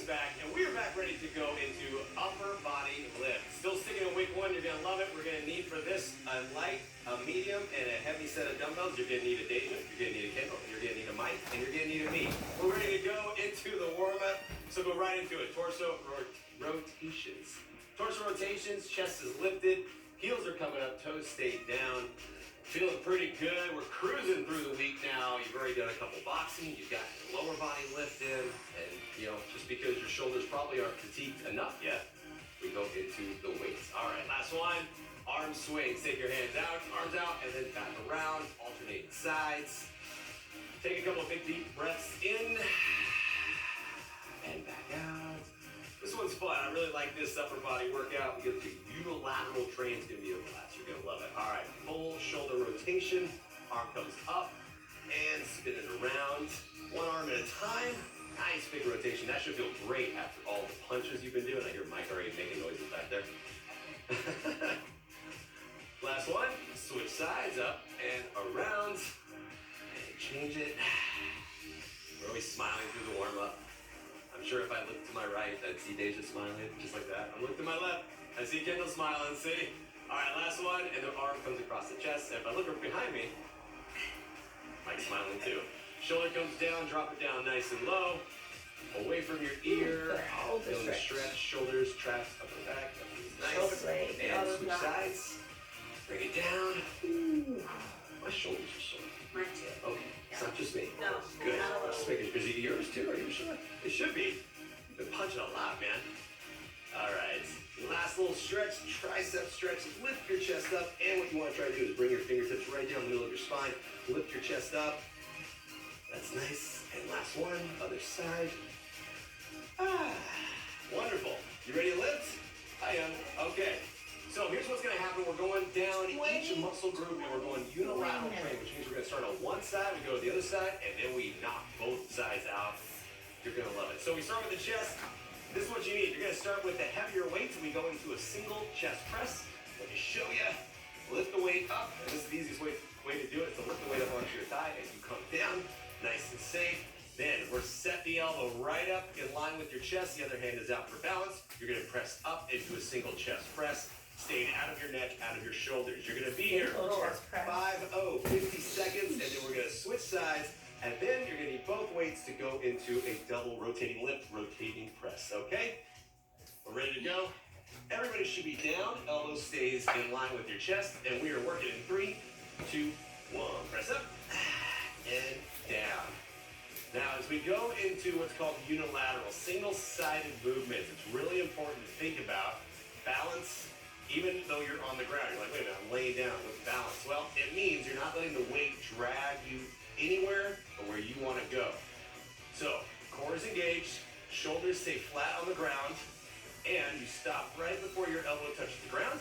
back, and we are back ready to go into upper body lift. Still sticking in week one, you're gonna love it. We're gonna need for this a light, a medium, and a heavy set of dumbbells. You're gonna need a Deja, you're gonna need a Kendall, you're gonna need a Mike, and you're gonna need a me. We're ready to go into the warm-up, so go right into it. Torso rotations. Torso rotations, chest is lifted, heels are coming up, toes stay down. Feeling pretty good. We're cruising through the week now. You've already done a couple boxing. You've got your lower body lifted. And, just because your shoulders probably aren't fatigued enough yet, we go into the weights. All right, last one. Arm swings. Take your hands out, arms out, and then back around. Alternating sides. Take a couple of big, deep breaths in. And back out. This one's fun. I really like this upper body workout because the unilateral trains give you a blast. You're going to love it. All right, full shoulder rotation. Arm comes up and spin it around. One arm at a time. Nice big rotation. That should feel great after all the punches you've been doing. I hear Mike already making noises back there. Last one. Switch sides up and around. And change it. We're always smiling through the warm-up. I'm sure if I look to my right, I'd see Deja smiling, just like that. I look to my left, I see Kendall smiling, see? All right, last one, and the arm comes across the chest. And if I look behind me, Mike's smiling too. Shoulder comes down, drop it down nice and low, away from your ear. Feel the stretch, shoulders, traps, up and back. Nice. And switch sides. Bring it down. Ooh. My shoulders are sore. Mine too. Okay, it's not just me. No. Good. Just making sure. Is it yours too? Are you sure? It should be. You've been punching a lot, man. All right. Last little stretch, tricep stretch. Lift your chest up. And what you want to try to do is bring your fingertips right down the middle of your spine. Lift your chest up. That's nice. And last one, other side. Wonderful. You ready to lift? I am. Okay. So here's what's going to happen. We're going down each muscle group, and we're going unilateral train, which means we're going to start on one side, we go to the other side, and then we knock both sides out. You're going to love it. So we start with the chest. This is what you need. You're going to start with the heavier weights, and we go into a single chest press. Let me show you. Lift the weight up, and this is the easiest way to do it. So lift the weight up onto your thigh as you come down, nice and safe. Then we're set the elbow right up in line with your chest. The other hand is out for balance. You're going to press up into a single chest press. Staying out of your neck, out of your shoulders. You're going to be here for 50 seconds, and then we're going to switch sides, and then you're going to need both weights to go into a double rotating lift, rotating press, okay? We're ready to go. Everybody should be down. Elbow stays in line with your chest, and we are working in 3, 2, 1. Press up and down. Now, as we go into what's called unilateral, single-sided movements, it's really important to think about balance. Even though you're on the ground, you're like, wait a minute, I'm laying down with balance. Well, it means you're not letting the weight drag you anywhere but where you want to go. So, core is engaged, shoulders stay flat on the ground, and you stop right before your elbow touches the ground.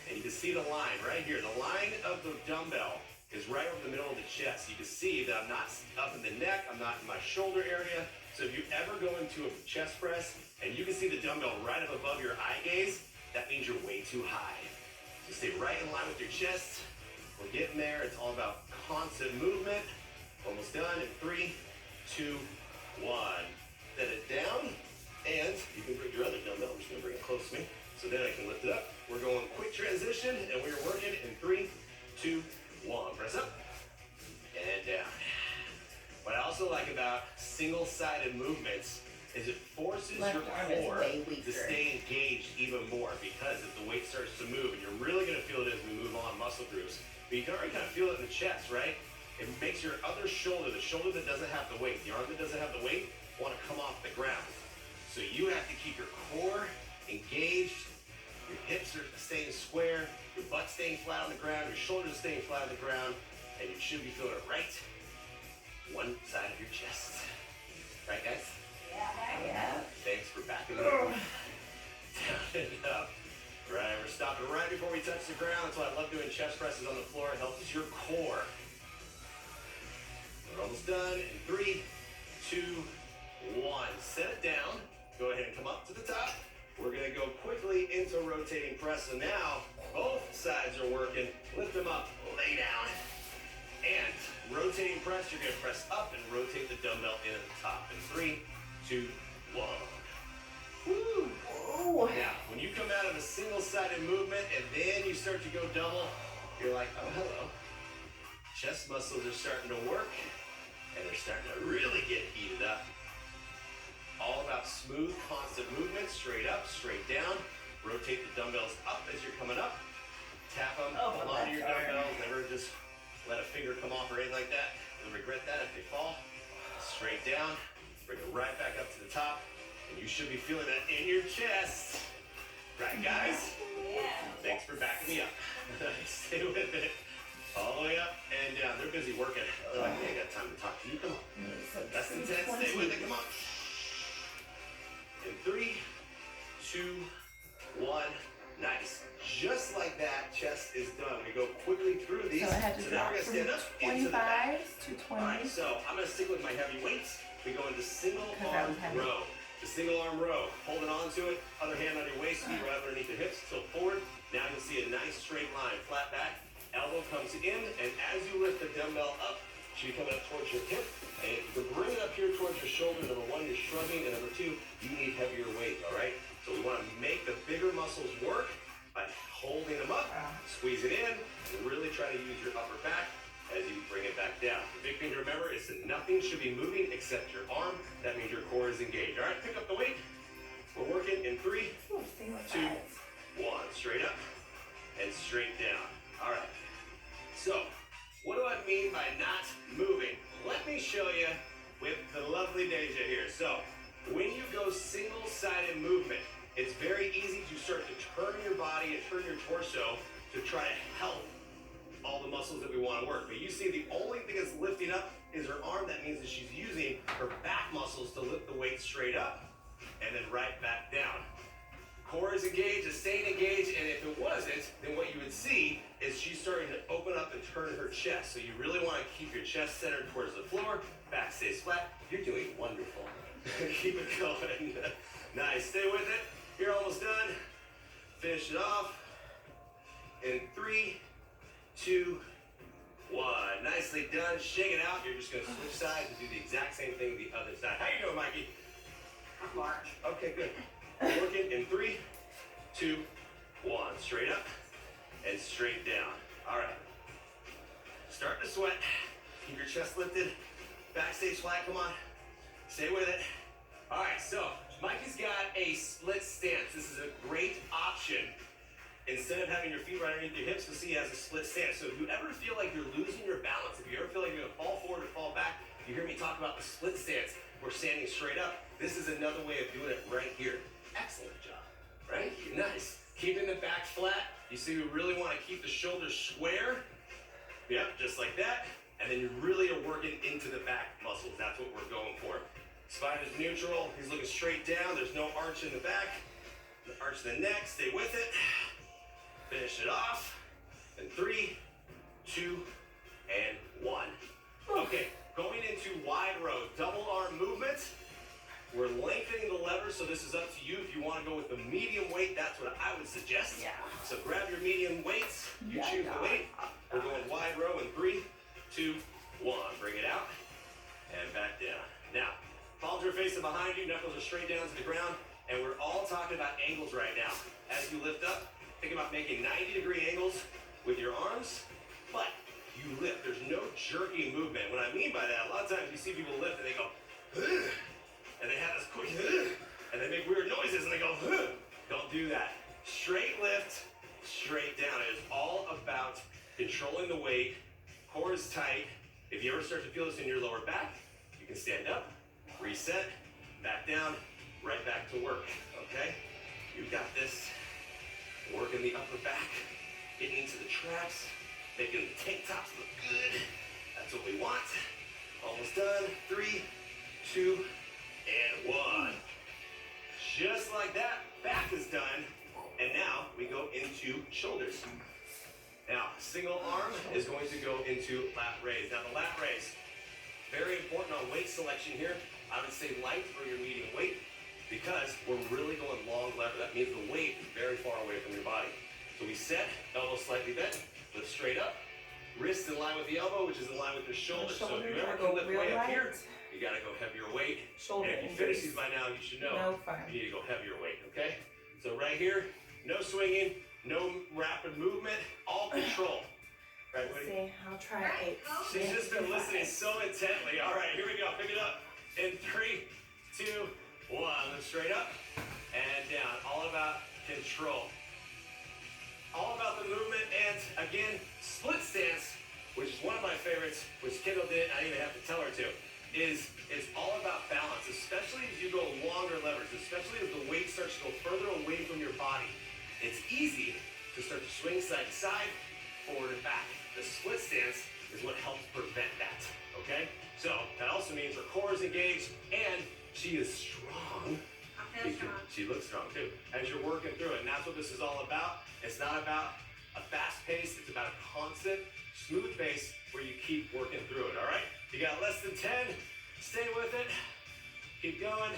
And you can see the line right here. The line of the dumbbell is right over the middle of the chest. You can see that I'm not up in the neck, I'm not in my shoulder area. So if you ever go into a chest press and you can see the dumbbell right up above your eye gaze, that means you're way too high. So stay right in line with your chest. We're getting there. It's all about constant movement. Almost done in 3, 2, 1. Set it down, and you can put your other dumbbell. I'm just gonna bring it close to me, so then I can lift it up. We're going quick transition, and we're working in 3, 2, 1. Press up, and down. What I also like about single-sided movements is it forces your core to stay engaged even more, because if the weight starts to move, and you're really going to feel it as we move on muscle groups, but you can already kind of feel it in the chest, right? It makes your other shoulder, the shoulder that doesn't have the weight, the arm that doesn't have the weight, want to come off the ground. So you have to keep your core engaged, your hips are staying square, your butt staying flat on the ground, your shoulders are staying flat on the ground, and you should be feeling it right one side of your chest. Right, guys? Yeah. Thanks for backing up. Down and up. Right, we're stopping right before we touch the ground. That's why I love doing chest presses on the floor. It helps your core. We're almost done in 3, 2, 1. Set it down. Go ahead and come up to the top. We're going to go quickly into rotating press. So now, both sides are working. Lift them up, lay down. And rotating press, you're going to press up and rotate the dumbbell in at the top. In 3, 2, 1. single-sided movement, and then you start to go double. You're like, oh, hello. Chest muscles are starting to work, and they're starting to really get heated up. All about smooth, constant movement, straight up, straight down. Rotate the dumbbells up as you're coming up. Tap them, hold on to your dumbbells. Never just let a finger come off or anything like that. You'll regret that if they fall. Straight down, bring it right back up to the top, and you should be feeling that in your chest. Right, guys? Yeah. Thanks for backing me up. Stay with it. All the way up and down. They're busy working. They're like, hey, I got time to talk to you. Come on. That's intense. Stay with it. Come on. In 3, 2, 1. Nice. Just like that, chest is done. We go quickly through these. So I had to now drop we're going to stand from up into the back. 25s to 20s. All right, so I'm going to stick with my heavy weights. We go into single Because that arm was heavy. row. The single arm row. Holding on to it. Other hand on your waist. Feet right underneath the hips. Tilt forward. Now you'll see a nice straight line. Flat back. Elbow comes in. And as you lift the dumbbell up, it should be coming up towards your hip. And to bring it up here towards your shoulder, number one, you're shrugging. And number two, you need heavier weight. All right? So we want to make the bigger muscles work by holding them up, squeeze it in, and really try to use your upper back as you bring it back down. The big thing to remember is that nothing should be moving except your arm. That means your core is engaged. All right, pick up the weight. We're working in 3, 2, 1. Straight up and straight down. All right. So, what do I mean by not moving? Let me show you with the lovely Deja here. So, when you go single-sided movement, it's very easy to start to turn your body and turn your torso to try to help all the muscles that we want to work. But you see the only thing that's lifting up is her arm. That means that she's using her back muscles to lift the weight straight up and then right back down. Core is engaged, is staying engaged, and if it wasn't, then what you would see is she's starting to open up and turn her chest. So you really want to keep your chest centered towards the floor, back stays flat. You're doing wonderful. Keep it going. Nice, stay with it. You're almost done. Finish it off. In 3, 2, 1. Nicely done. Shake it out. You're just going to switch sides and do the exact same thing the other side. How you doing, Mikey? Mark. Okay, good. Working in 3, 2, 1. Straight up and straight down. All right. Start to sweat. Keep your chest lifted. Back stays flat. Come on. Stay with it. All right, so Mikey's got a split stance. This is a great option. Instead of having your feet right underneath your hips, you'll see he has a split stance. So if you ever feel like you're losing your balance, if you ever feel like you're going to fall forward or fall back, you hear me talk about the split stance. We're standing straight up. This is another way of doing it right here. Excellent job, right? Nice. Keeping the back flat. You see we really want to keep the shoulders square. Yep, just like that. And then you really are working into the back muscles. That's what we're going for. Spine is neutral. He's looking straight down. There's no arch in the back. The arch in the neck. Stay with it. Finish it off. In 3, 2, and 1. Okay, going into wide row, double arm movement. We're lengthening the lever, so this is up to you. If you want to go with the medium weight, that's what I would suggest. Yeah. So grab your medium weights. You choose the weight. We're going wide row in 3, 2, 1. Bring it out and back down. Now, palms are facing behind you, knuckles are straight down to the ground, and we're all talking about angles right now. As you lift up, think about making 90-degree angles with your arms, but you lift. There's no jerky movement. What I mean by that, a lot of times you see people lift and they go, ugh, and they have this quick, ugh, and they make weird noises and they go, ugh. Don't do that. Straight lift, straight down. It is all about controlling the weight. Core is tight. If you ever start to feel this in your lower back, you can stand up, reset, back down, right back to work, okay? You got this. Working the upper back, getting into the traps, making the tank tops look good. That's what we want. Almost done. 3, 2, and 1. Just like that, back is done. And now we go into shoulders. Now, single arm is going to go into lat raise. Now, the lat raise, very important on weight selection here. I would say light for your medium weight because we're really going long lever. That means the weight is very far away from your body. So we set, elbow slightly bent, lift straight up, wrist in line with the elbow, which is in line with your shoulder. So if you ever can lift way up here, you gotta go heavier weight. Shoulder and if you finish these by now, you should know No fun. you need to go heavier weight, okay? So right here, no swinging, no rapid movement, all control. Right, Let's see, I'll try 8. She's just been listening so intently. All right, here we go. Pick it up in 3, 2, 1. Lift straight up and down. All about control. All about the movement. And again, split stance, which is one of my favorites, which Kendall did, I didn't even have to tell her to, is all about balance, especially as you go longer levers, especially as the weight starts to go further away from your body. It's easy to start to swing side to side, forward and back. The split stance is what helps prevent that, okay? So that also means her core is engaged and she is strong. I feel strong. She looks strong too, as you're working through it. And that's what this is all about. It's not about a fast pace, it's about a constant, smooth pace where you keep working through it, all right? You got less than 10, stay with it, keep going.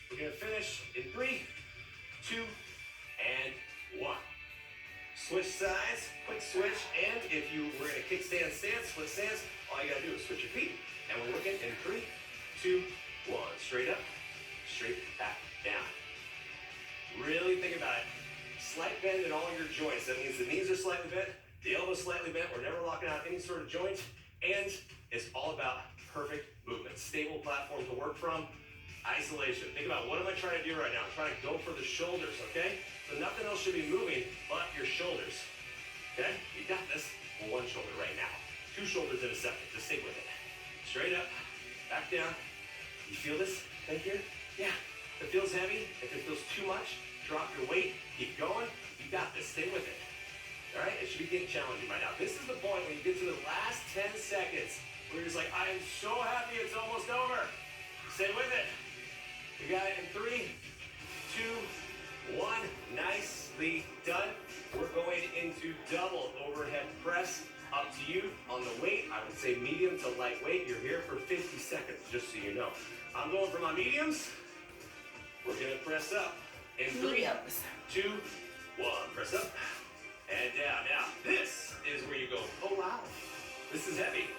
We're gonna finish in 3, 2, and 1. Switch sides, quick switch, and if you were in a kickstand stance, split stance, all you gotta do is switch your feet. And we're looking in 3, 2, 1. Straight up, straight back, down. Really think about it. Slight bend in all your joints. That means the knees are slightly bent, the elbow's slightly bent. We're never locking out any sort of joint. And it's all about perfect movement. Stable platform to work from. Isolation. Think about what am I trying to do right now? I'm trying to go for the shoulders, okay? So nothing else should be moving but your shoulders. Okay? You got this. Well, one shoulder right now. 2 shoulders in a second. Just stick with it. Straight up, back down. You feel this right here? Yeah. If it feels heavy, if it feels too much, drop your weight, keep going. You got this. Stay with it. All right? It should be getting challenging by now. This is the point when you get to the last 10 seconds where you're just like, I am so happy it's almost over. Stay with it. You got it in 3, 2, 1. Nicely done. We're going into double overhead press. Up to you on the weight. I would say medium to light weight. You're here for 50 seconds, just so you know. I'm going for my mediums. We're going to press up in 3, 2, 1. Press up and down. Now, this is where you go, oh, wow. This is heavy.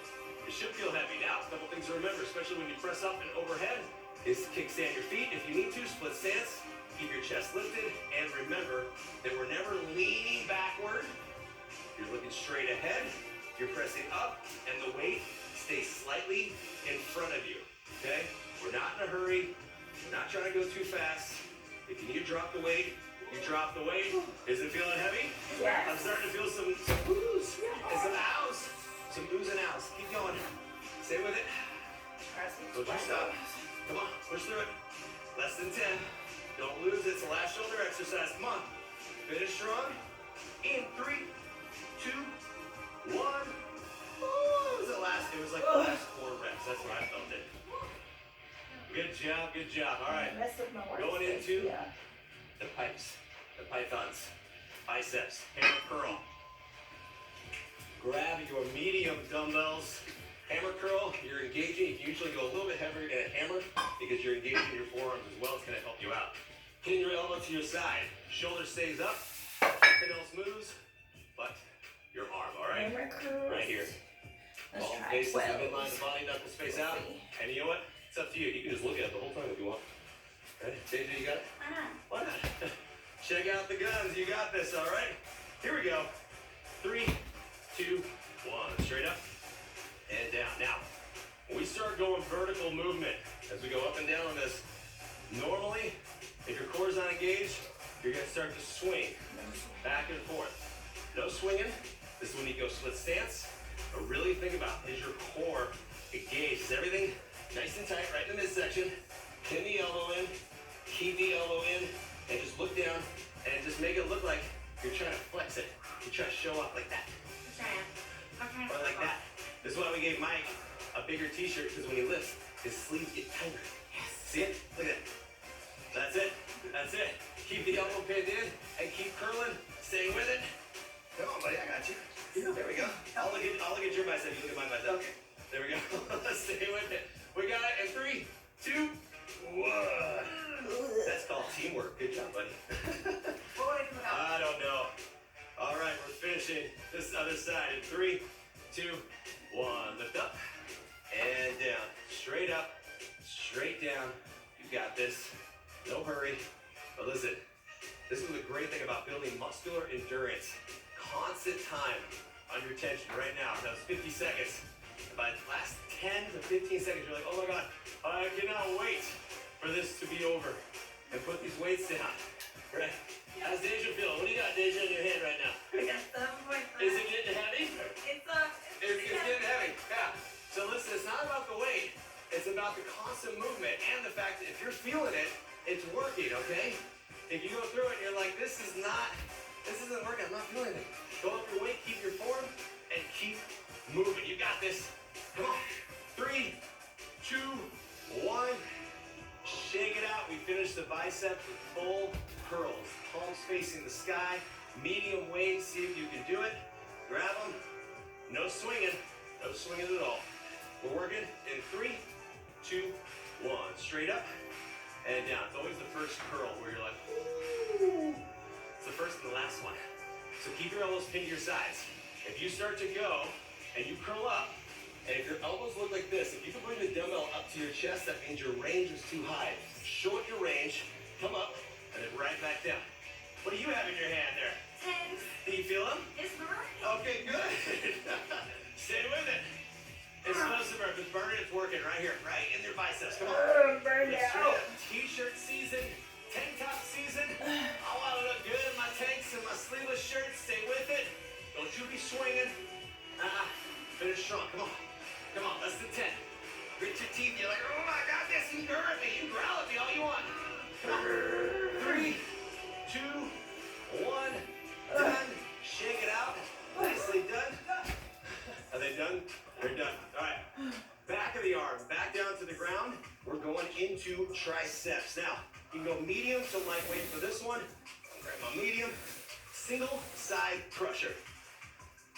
It should feel heavy. Now, a couple things to remember, especially when you press up and overhead, is kickstand your feet if you need to, split stance, keep your chest lifted, and remember that we're never leaning backward. You're looking straight ahead, you're pressing up, and the weight stays slightly in front of you, okay? We're not in a hurry, we're not trying to go too fast. If you need to drop the weight, you drop the weight. Is it feeling heavy? Yes. I'm starting to feel some oohs and some ows. Some oohs and ows. Keep going. Stay with it. Don't you stop. Come on, push through it. Less than 10. Don't lose it. It's the last shoulder exercise. Come on. Finish strong. In 3, 2, 1. Ooh, it was like the last 4 reps. That's where I felt it. Good job, good job. All right. Going into the pipes, the pythons, biceps, hammer curl. Grab your medium dumbbells. Hammer curl, you're engaging. You can usually go a little bit heavier in a hammer because you're engaging your forearms as well. It's going to help you out. Pin your elbow to your side. Shoulder stays up. Nothing else moves but your arm, all right? Hammer curls. Right here. Let's Palm try faces the 12. midline of the body, knuckles face out. And you know what? It's up to you. You can just look at it the whole time if you want. Ready? JJ, you got it? Why not? Check out the guns. You got this, all right? Here we go. 3, 2, 1. Straight up and down. Now, when we start going vertical movement, as we go up and down on this, normally, if your core is not engaged, you're going to start to swing back and forth. No swinging. This is when you go split stance. But really think about, is your core engaged? Is everything nice and tight right in the midsection? Pin the elbow in, keep the elbow in, and just look down and just make it look like you're trying to flex it. You're trying to show off like that. Or like that. This is why we gave Mike a bigger t-shirt, because when he lifts, his sleeves get tighter. Yes. See it? Look at that. That's it. That's it. Keep the elbow pinned in and keep curling. Stay with it. Come on, buddy. I got you. There we go. I'll look at your bicep. You look at my bicep. Okay. There we go. Stay with it. We got it in 3, 2, 1. That's called teamwork. Good job, buddy. I don't know. All right, we're finishing this other side in 3, 2, 1. Lift up and down. Straight up, straight down. You got this. No hurry. But listen, This is the great thing about building muscular endurance. Constant time under tension right now. That was 50 seconds. And by the last 10 to 15 seconds, you're like, oh my God, I cannot wait for this to be over. And put these weights down. Right? How's Deja feel? What do you got, Deja, in your hand right now? I got 7.5. Is it getting heavy? It's It's getting heavy. Yeah. So listen, it's not about the weight. It's about the constant movement and the fact that if you're feeling it, it's working, okay? If you go through it and you're like, this isn't working, I'm not feeling it. Go up your weight, keep your form, and keep moving. You got this. Come on. 3, 2, 1. Shake it out. We finished the bicep with full curls. Palms facing the sky. Medium weight. See if you can do it. Grab them. No swinging. No swinging at all. We're working in 3, 2, 1. Straight up and down. It's always the first curl where you're like, ooh. It's the first and the last one. So keep your elbows pinned to your sides. If you start to go and you curl up, and if your elbows look like this, if you can bring the dumbbell up to your chest, that means your range is too high. Short your range, come up, and then right back down. What do you have in your hand there? 10. Do you feel them? It's burning. Okay, good. Stay with it. It's supposed to burn. If it's burning, it's working right here, right in your biceps. Come on. Burned Let's try out. it. T-shirt season, tank top season. I want to look good in my tanks and my sleeveless shirts. Stay with it. Don't you be swinging. Finish strong. Come on. Come on, less than 10. Grit your teeth. You're like, oh my God, this, you growl at me. You growl at me all you want. Come on. 3, 2, 1. Done. Shake it out. Nicely done. Are they done? They're done. All right. Back of the arm. Back down to the ground. We're going into triceps. Now, you can go medium to lightweight for this one. Grab my medium. Single side crusher.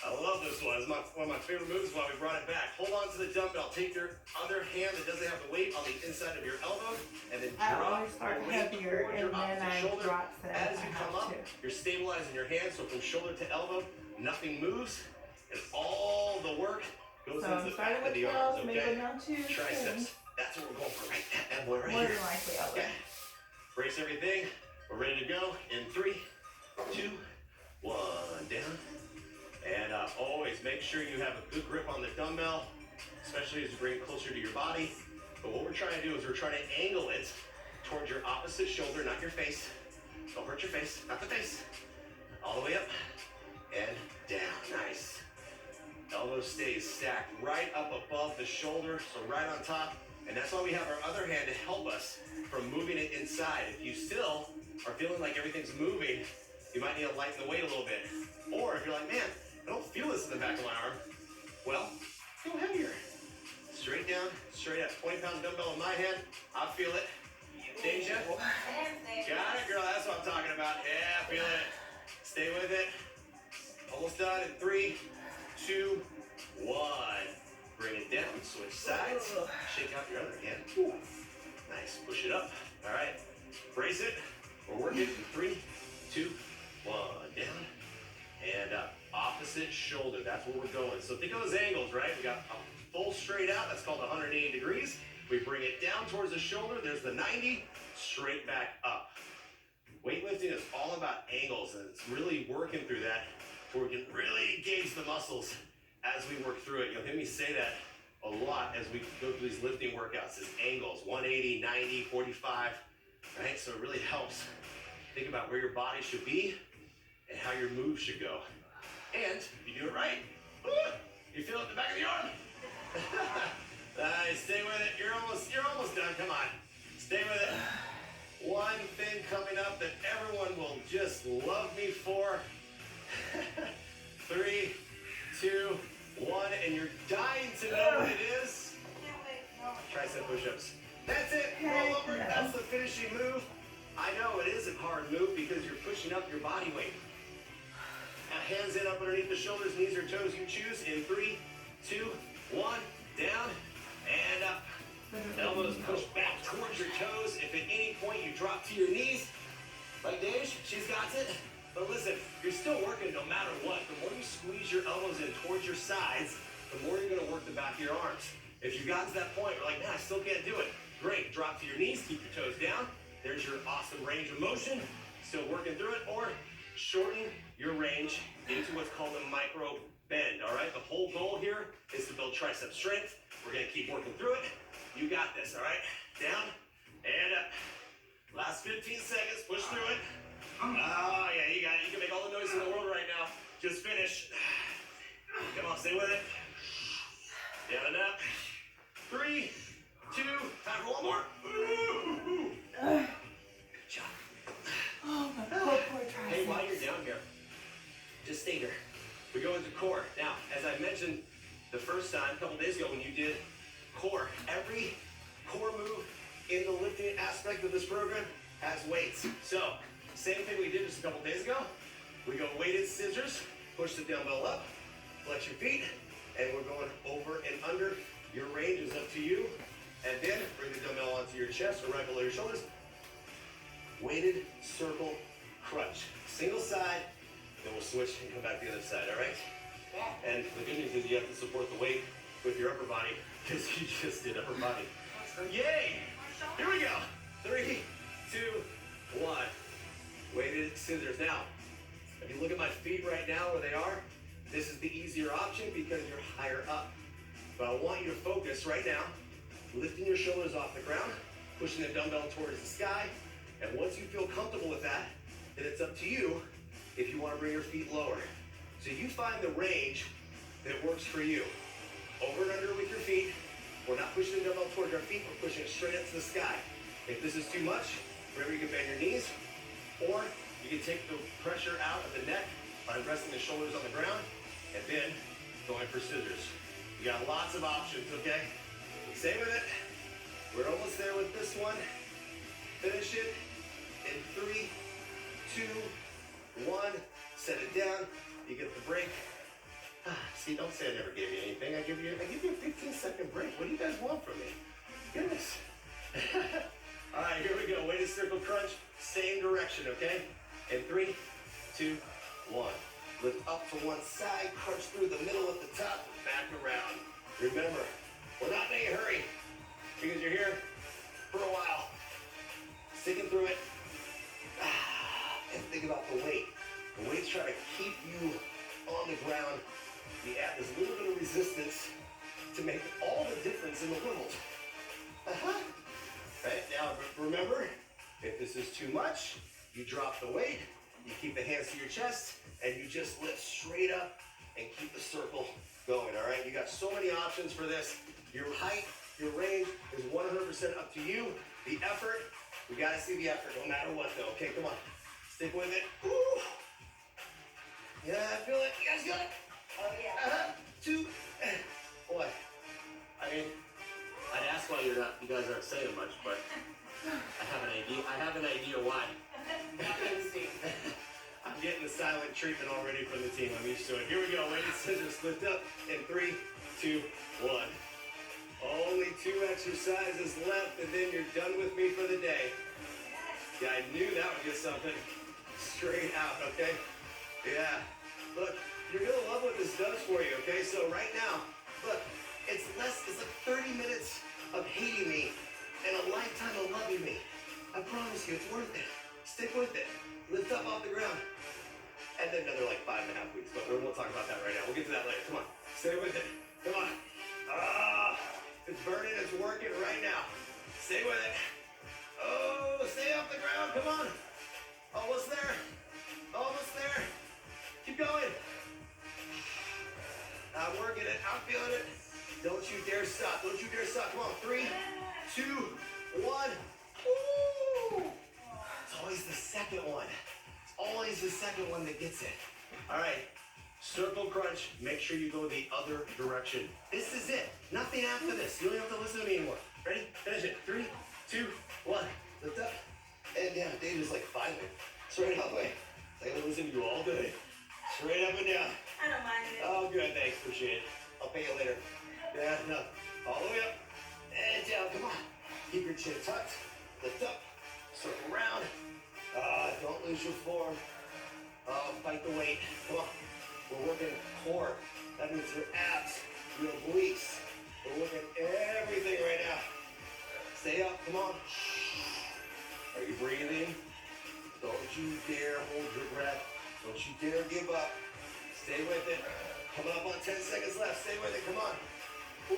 I love this one. It's one of my favorite moves while we brought it back. Hold on to the dumbbell. Take your other hand that doesn't have the weight on the inside of your elbow, and then I drop always start the weight heavier, towards your and then opposite I shoulder. drop them. As I you come have up, to. you're stabilizing your hand, so from shoulder to elbow, nothing moves, and all the work goes So into I'm the starting back of with the 12, arms, maybe okay? down to 10. Triceps. That's what we're going for right now. That boy right More here. than likely, I will. Okay. Brace everything. We're ready to go in 3, 2, 1. Down. And always make sure you have a good grip on the dumbbell, especially as you bring it closer to your body. But what we're trying to do is we're trying to angle it towards your opposite shoulder, not your face. Don't hurt your face, not the face. All the way up and down. Nice. Elbow stays stacked right up above the shoulder, so right on top. And that's why we have our other hand to help us from moving it inside. If you still are feeling like everything's moving, you might need to lighten the weight a little bit. Or if you're like, man, I don't feel this in the back of my arm. Well, go heavier. Straight down, straight up. 20-pound dumbbell in my hand. I feel it. Deja? Got it, girl. That's what I'm talking about. Yeah, feel it. Stay with it. Almost done in 3, 2, 1. Bring it down. Switch sides. Shake out your other hand. Ooh. Nice. Push it up. All right. Brace it. We're working in 3, 2, 1. Down. And up. Opposite shoulder. That's where we're going. So think of those angles, right? We got a full straight out. That's called 180 degrees. We bring it down towards the shoulder. There's the 90. Straight back up. Weightlifting is all about angles, and it's really working through that where we can really engage the muscles as we work through it. You'll hear me say that a lot as we go through these lifting workouts, is angles, 180, 90, 45, right? So it really helps think about where your body should be and how your move should go. And if you do it right, you feel it in the back of the arm. Nice, stay with it. You're almost done. Come on. Stay with it. One thing coming up that everyone will just love me for. 3, 2, 1, and you're dying to know what it is. Tricep push-ups. That's it. Roll over. That's the finishing move. I know it is a hard move because you're pushing up your body weight. Now hands in up underneath the shoulders, knees or toes, you choose. In 3, 2, 1, down and up. Elbows push back towards your toes. If at any point you drop to your knees, like Dej, she's got it. But listen, you're still working no matter what. The more you squeeze your elbows in towards your sides, the more you're going to work the back of your arms. If you got to that point, you're like, man, I still can't do it. Great, drop to your knees, keep your toes down. There's your awesome range of motion. Still working through it, or shorten your range into what's called a micro bend, all right? The whole goal here is to build tricep strength. We're gonna keep working through it. You got this, all right? Down and up. Last 15 seconds, push through it. Oh yeah, you got it. You can make all the noise in the world right now. Just finish. Come on, stay with it. Down and up. 3, 2, time for one more. Good job. Oh my poor tricep. Hey, while you're down here, just stay here. We go into core. Now, as I mentioned the first time, a couple days ago, when you did core, every core move in the lifting aspect of this program has weights. So, same thing we did just a couple days ago. We go weighted scissors, push the dumbbell up, flex your feet, and we're going over and under. Your range is up to you. And then bring the dumbbell onto your chest or right below your shoulders. Weighted circle crunch. Single side, then we'll switch and come back to the other side, all right? Yeah. And the good news is you have to support the weight with your upper body because you just did upper body. Yay! Here we go. 3, 2, 1. Weighted scissors. Now, if you look at my feet right now where they are, this is the easier option because you're higher up. But I want you to focus right now, lifting your shoulders off the ground, pushing the dumbbell towards the sky. And once you feel comfortable with that, then it's up to you if you want to bring your feet lower. So you find the range that works for you. Over and under with your feet. We're not pushing the dumbbell towards our feet, we're pushing it straight up to the sky. If this is too much, remember you can bend your knees, or you can take the pressure out of the neck by resting the shoulders on the ground, and then going for scissors. You got lots of options, okay? Stay with it. We're almost there with this one. Finish it in 3, 2, 1. Set it down. You get the break. See, don't say I never gave you anything. I give you a 15-second break. What do you guys want from me? Goodness. All right, here we go. Weighted circle crunch. Same direction, okay? In 3, 2, 1. Lift up to one side. Crunch through the middle at the top. Back around. Remember, we're not in a hurry because you're here for a while. Sticking through it. And think about the weight. The weight's trying to keep you on the ground. You add this little bit of resistance to make all the difference in the world. Right, now remember, if this is too much, you drop the weight, you keep the hands to your chest, and you just lift straight up and keep the circle going, all right? You got so many options for this. Your height, your range is 100% up to you. The effort, we gotta see the effort no matter what though. Okay, come on, stick with it. Woo. Yeah, I feel it. You guys got it? Oh yeah. 2, boy. I mean, I'd ask why you guys aren't saying much, but I have an idea. I have an idea why. I'm getting the silent treatment already from the team. I'm used to it. Here we go. Weighted scissors. Lift up in 3, 2, 1. Only 2 exercises left, and then you're done with me for the day. Yeah, I knew that would get something straight out. Okay. Yeah. Look, you're gonna love what this does for you. Okay. So right now, look, it's like 30 minutes of hating me and a lifetime of loving me. I promise you, it's worth it. Stick with it. Lift up off the ground. And then another like 5.5 weeks, but we won't talk about that right now. We'll get to that later. Come on. Stay with it. Come on. It's burning. It's working right now. Stay with it. Oh, stay off the ground. Come on. Almost there. Almost there. Keep going. I'm working it. I'm feeling it. Don't you dare stop. Don't you dare stop. Come on. 3, 2, 1. Ooh. It's always the second one. It's always the second one that gets it. All right. Circle crunch. Make sure you go the other direction. This is it. Nothing after this. You don't have to listen to me anymore. Ready? Finish it. 3, 2, 1. Lift up. And down. David's like, finally. Straight all the way. I'm going to listen to you all day. Straight up and down. I don't mind it. Oh, good. Thanks. Appreciate it. I'll pay you later. Yeah, no. All the way up. And down. Come on. Keep your chin tucked. Lift up. Circle around. Don't lose your form. Fight the weight. Come on. We're working core. That means your abs, your obliques. We're working everything right now. Stay up. Come on. Are you breathing? Don't you dare hold your breath. Don't you dare give up. Stay with it. Coming up on 10 seconds left. Stay with it. Come on. Woo.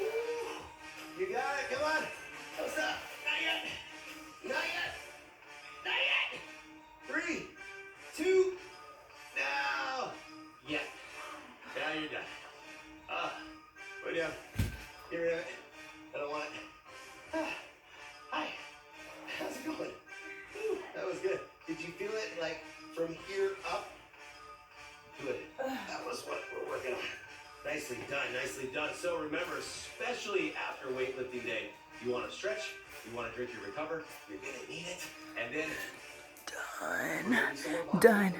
You got it. Come on. Don't stop. Not yet. Not yet. Not yet. 3, 2, now. Yeah. Now you're done. Put down. Give me that. I don't want it. Hi. How's it going? Whew, that was good. Did you feel it like from here up? Good. That was what we're working on. Nicely done, nicely done. So remember, especially after weightlifting day, you want to stretch, you want to drink your recover, you're going to need it, and then... Done.